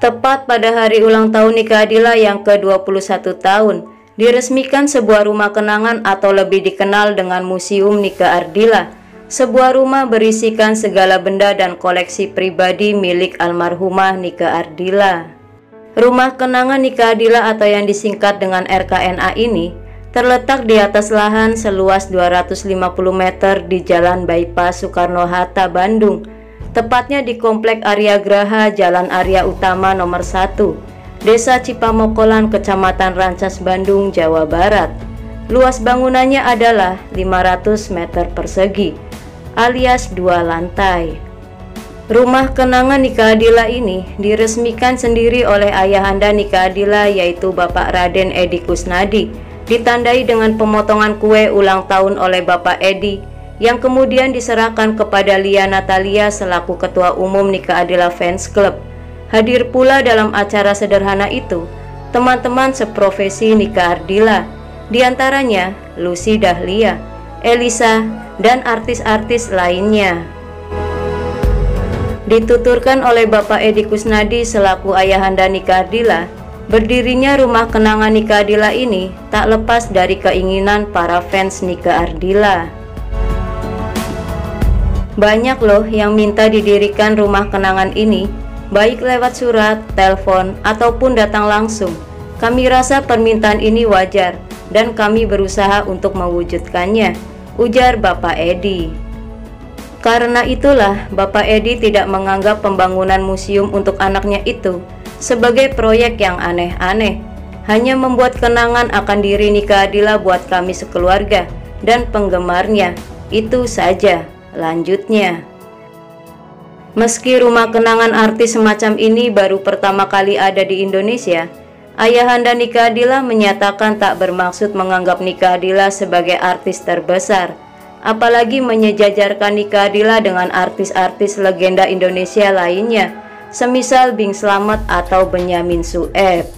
Tepat pada hari ulang tahun nikah Adila yang ke-21 tahun, diresmikan sebuah rumah kenangan atau lebih dikenal dengan Museum Nika Ardila. Sebuah rumah berisikan segala benda dan koleksi pribadi milik almarhumah Nika Ardila. Rumah kenangan Nika Ardila atau yang disingkat dengan RKNA ini terletak di atas lahan seluas 250 meter di Jalan Bypass Soekarno-Hatta, Bandung. Tepatnya di Komplek Arya Graha, Jalan Arya Utama nomor 1, Desa Cipamokolan, Kecamatan Rancas, Bandung, Jawa Barat. Luas bangunannya adalah 500 meter persegi, alias 2 lantai. Rumah kenangan Nika Ardila ini diresmikan sendiri oleh ayahanda Nika Ardila, yaitu Bapak Raden Edi Kusnadi, ditandai dengan pemotongan kue ulang tahun oleh Bapak Edi, yang kemudian diserahkan kepada Lia Natalia selaku Ketua Umum Nika Ardila Fans Club. Hadir pula dalam acara sederhana itu teman-teman seprofesi Nika Ardila, diantaranya Lucy Dahlia, Elisa, dan artis-artis lainnya. Dituturkan oleh Bapak Edi Kusnadi selaku ayahanda Nika Ardila, berdirinya rumah kenangan Nika Ardila ini tak lepas dari keinginan para fans Nika Ardila. Banyak loh yang minta didirikan rumah kenangan ini, baik lewat surat, telepon, ataupun datang langsung. Kami rasa permintaan ini wajar dan kami berusaha untuk mewujudkannya, ujar Bapak Edi. Karena itulah Bapak Edi tidak menganggap pembangunan museum untuk anaknya itu sebagai proyek yang aneh-aneh, hanya membuat kenangan akan diri Nika Ardila buat kami sekeluarga dan penggemarnya, itu saja. Lanjutnya, meski rumah kenangan artis semacam ini baru pertama kali ada di Indonesia, ayahanda Nika Ardila menyatakan tak bermaksud menganggap Nika Ardila sebagai artis terbesar, apalagi menyejajarkan Nika Ardila dengan artis-artis legenda Indonesia lainnya, semisal Bing Slamet atau Benyamin Sueb.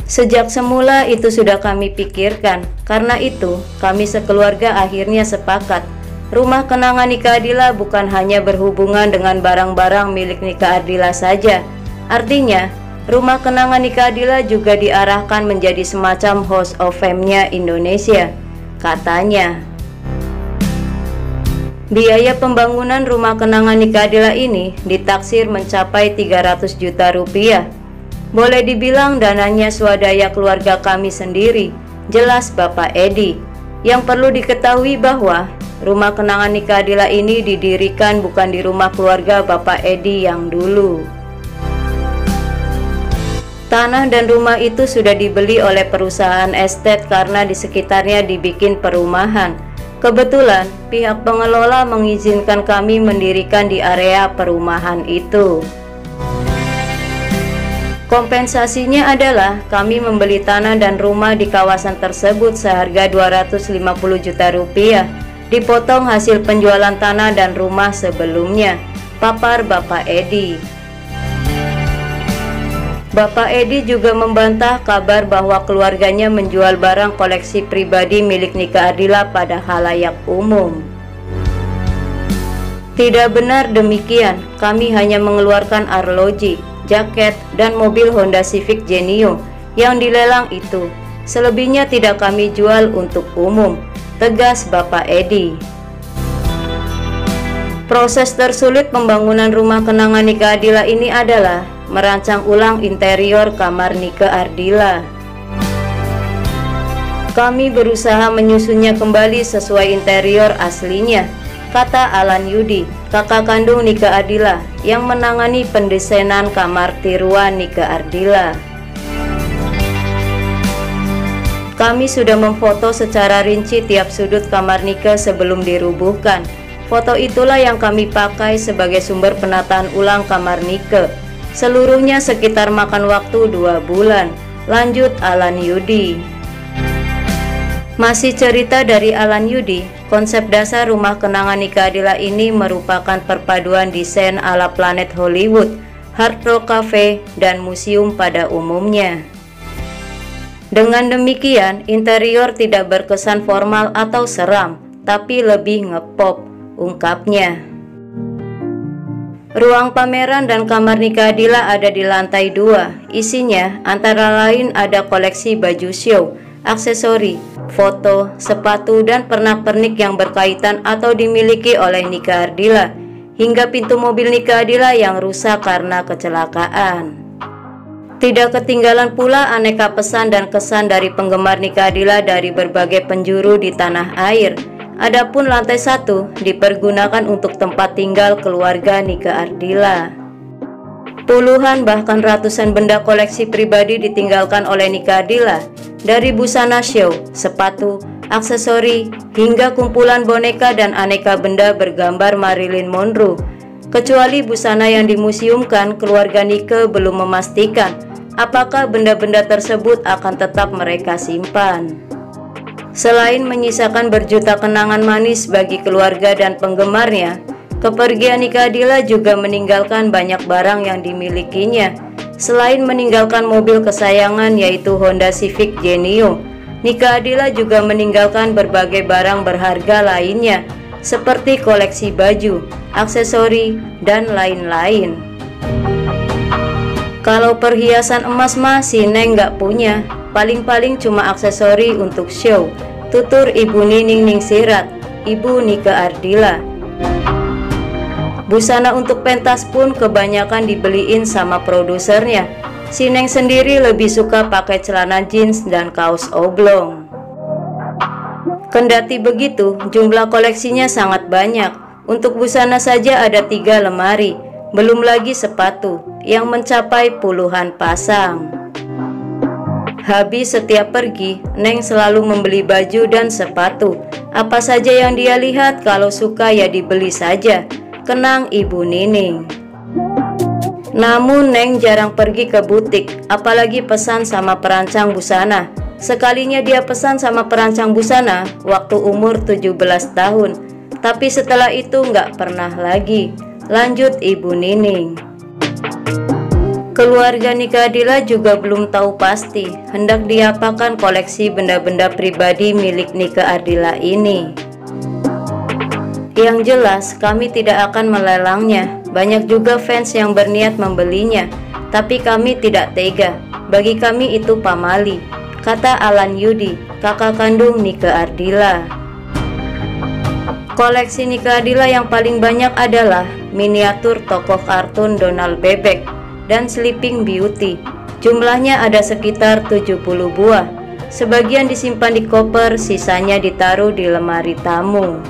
Sejak semula itu sudah kami pikirkan, karena itu kami sekeluarga akhirnya sepakat. Rumah kenangan Nika Ardila bukan hanya berhubungan dengan barang-barang milik Nika Ardila saja. Artinya, rumah kenangan Nika Ardila juga diarahkan menjadi semacam House of Fame-nya Indonesia, katanya. Biaya pembangunan rumah kenangan Nika Ardila ini ditaksir mencapai 300 juta rupiah. Boleh dibilang dananya swadaya keluarga kami sendiri, jelas Bapak Edi. Yang perlu diketahui bahwa rumah kenangan Nika Ardila ini didirikan bukan di rumah keluarga Bapak Edi yang dulu. Tanah dan rumah itu sudah dibeli oleh perusahaan estate karena di sekitarnya dibikin perumahan. Kebetulan pihak pengelola mengizinkan kami mendirikan di area perumahan itu. Kompensasinya adalah kami membeli tanah dan rumah di kawasan tersebut seharga 250 juta rupiah, dipotong hasil penjualan tanah dan rumah sebelumnya, papar Bapak Edi. Bapak Edi juga membantah kabar bahwa keluarganya menjual barang koleksi pribadi milik Nika Ardila pada khalayak umum. Tidak benar demikian, kami hanya mengeluarkan arloji, jaket, dan mobil Honda Civic Genio yang dilelang itu. Selebihnya tidak kami jual untuk umum, tegas Bapak Edi. Proses tersulit pembangunan rumah kenangan Nika Ardila ini adalah merancang ulang interior kamar Nika Ardila. Kami berusaha menyusunnya kembali sesuai interior aslinya, kata Alan Yudi, kakak kandung Nika Ardila yang menangani pendesainan kamar tiruan Nika Ardila. Kami sudah memfoto secara rinci tiap sudut kamar Nika sebelum dirubuhkan. Foto itulah yang kami pakai sebagai sumber penataan ulang kamar Nika. Seluruhnya sekitar makan waktu 2 bulan, lanjut Alan Yudi. Masih cerita dari Alan Yudi, konsep dasar rumah kenangan Nika Ardila ini merupakan perpaduan desain ala planet Hollywood, Hard Rock Cafe, dan museum pada umumnya. Dengan demikian, interior tidak berkesan formal atau seram, tapi lebih ngepop, ungkapnya. Ruang pameran dan kamar nikah Adila ada di lantai 2. Isinya antara lain ada koleksi baju show, aksesori, foto, sepatu, dan pernak-pernik yang berkaitan atau dimiliki oleh Nika Ardila, hingga pintu mobil Nika Ardila yang rusak karena kecelakaan. Tidak ketinggalan pula aneka pesan dan kesan dari penggemar Nika Ardila dari berbagai penjuru di tanah air. Adapun lantai 1 dipergunakan untuk tempat tinggal keluarga Nika Ardila. Puluhan bahkan ratusan benda koleksi pribadi ditinggalkan oleh Nika Ardila, dari busana show, sepatu, aksesori, hingga kumpulan boneka dan aneka benda bergambar Marilyn Monroe. Kecuali busana yang dimuseumkan, keluarga Nika belum memastikan apakah benda-benda tersebut akan tetap mereka simpan. Selain menyisakan berjuta kenangan manis bagi keluarga dan penggemarnya, kepergian Nika Ardila juga meninggalkan banyak barang yang dimilikinya. Selain meninggalkan mobil kesayangan yaitu Honda Civic Genio, Nika Ardila juga meninggalkan berbagai barang berharga lainnya seperti koleksi baju, aksesori, dan lain-lain. Kalau perhiasan emas mah si Neng nggak punya, paling-paling cuma aksesori untuk show, tutur Ibu Nining Ningsirat, Ibu Nika Ardila. Busana untuk pentas pun kebanyakan dibeliin sama produsernya. Si Neng sendiri lebih suka pakai celana jeans dan kaos oblong. Kendati begitu, jumlah koleksinya sangat banyak. Untuk busana saja ada 3 lemari, belum lagi sepatu yang mencapai puluhan pasang. Habis setiap pergi, Neng selalu membeli baju dan sepatu. Apa saja yang dia lihat, kalau suka ya dibeli saja, kenang Ibu Nining. Namun Neng jarang pergi ke butik, apalagi pesan sama perancang busana. Sekalinya dia pesan sama perancang busana waktu umur 17 tahun. Tapi setelah itu nggak pernah lagi, lanjut Ibu Nining. Keluarga Nika Ardila juga belum tahu pasti hendak diapakan koleksi benda-benda pribadi milik Nika Ardila ini. Yang jelas kami tidak akan melelangnya. Banyak juga fans yang berniat membelinya, tapi kami tidak tega. Bagi kami itu pamali, kata Alan Yudi, kakak kandung Nika Ardila. Koleksi Nika Ardila yang paling banyak adalah miniatur tokoh kartun Donald Bebek dan Sleeping Beauty. Jumlahnya ada sekitar 70 buah. Sebagian disimpan di koper, sisanya ditaruh di lemari tamu.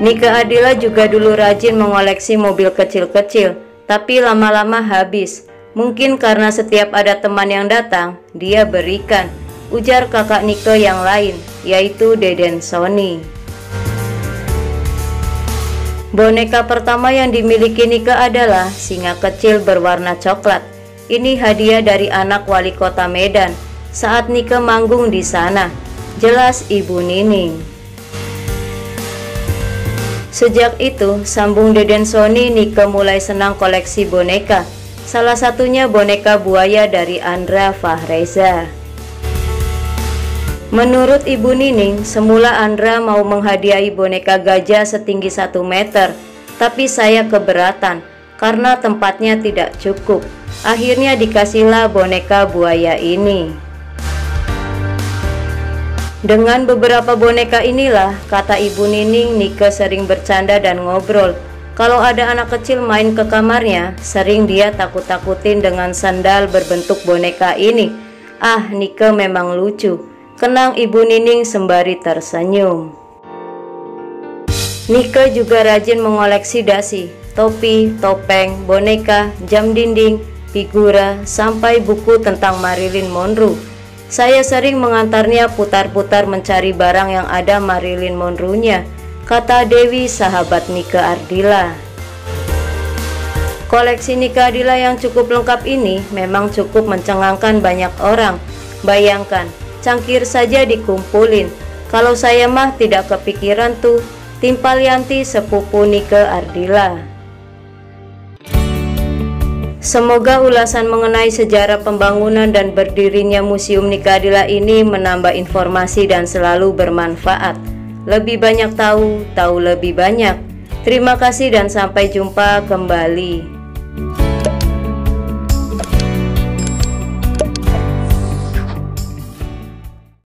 Nika Ardila juga dulu rajin mengoleksi mobil kecil-kecil, tapi lama-lama habis. Mungkin karena setiap ada teman yang datang, dia berikan, ujar kakak Nika yang lain, yaitu Deden Sony. Boneka pertama yang dimiliki Nika adalah singa kecil berwarna coklat. Ini hadiah dari anak wali kota Medan saat Nika manggung di sana, jelas Ibu Nining. Sejak itu, sambung Deden Sony, Nika mulai senang koleksi boneka. Salah satunya boneka buaya dari Andra Fahreza. Menurut Ibu Nining, semula Andra mau menghadiahi boneka gajah setinggi 1 meter, tapi saya keberatan karena tempatnya tidak cukup. Akhirnya dikasihlah boneka buaya ini. Dengan beberapa boneka inilah, kata Ibu Nining, Nika sering bercanda dan ngobrol. Kalau ada anak kecil main ke kamarnya, sering dia takut-takutin dengan sandal berbentuk boneka ini. Ah, Nika memang lucu, kenang Ibu Nining sembari tersenyum. Nika juga rajin mengoleksi dasi, topi, topeng, boneka, jam dinding, figura, sampai buku tentang Marilyn Monroe. Saya sering mengantarnya putar-putar mencari barang yang ada Marilyn Monroe-nya, kata Dewi, sahabat Nika Ardila. Koleksi Nika Ardila yang cukup lengkap ini memang cukup mencengangkan banyak orang. Bayangkan, cangkir saja dikumpulin. Kalau saya mah tidak kepikiran tuh, timpal Yanti sepupu Nika Ardila. Semoga ulasan mengenai sejarah pembangunan dan berdirinya Museum Nika Ardila ini menambah informasi dan selalu bermanfaat. Lebih banyak tahu lebih banyak. Terima kasih dan sampai jumpa kembali.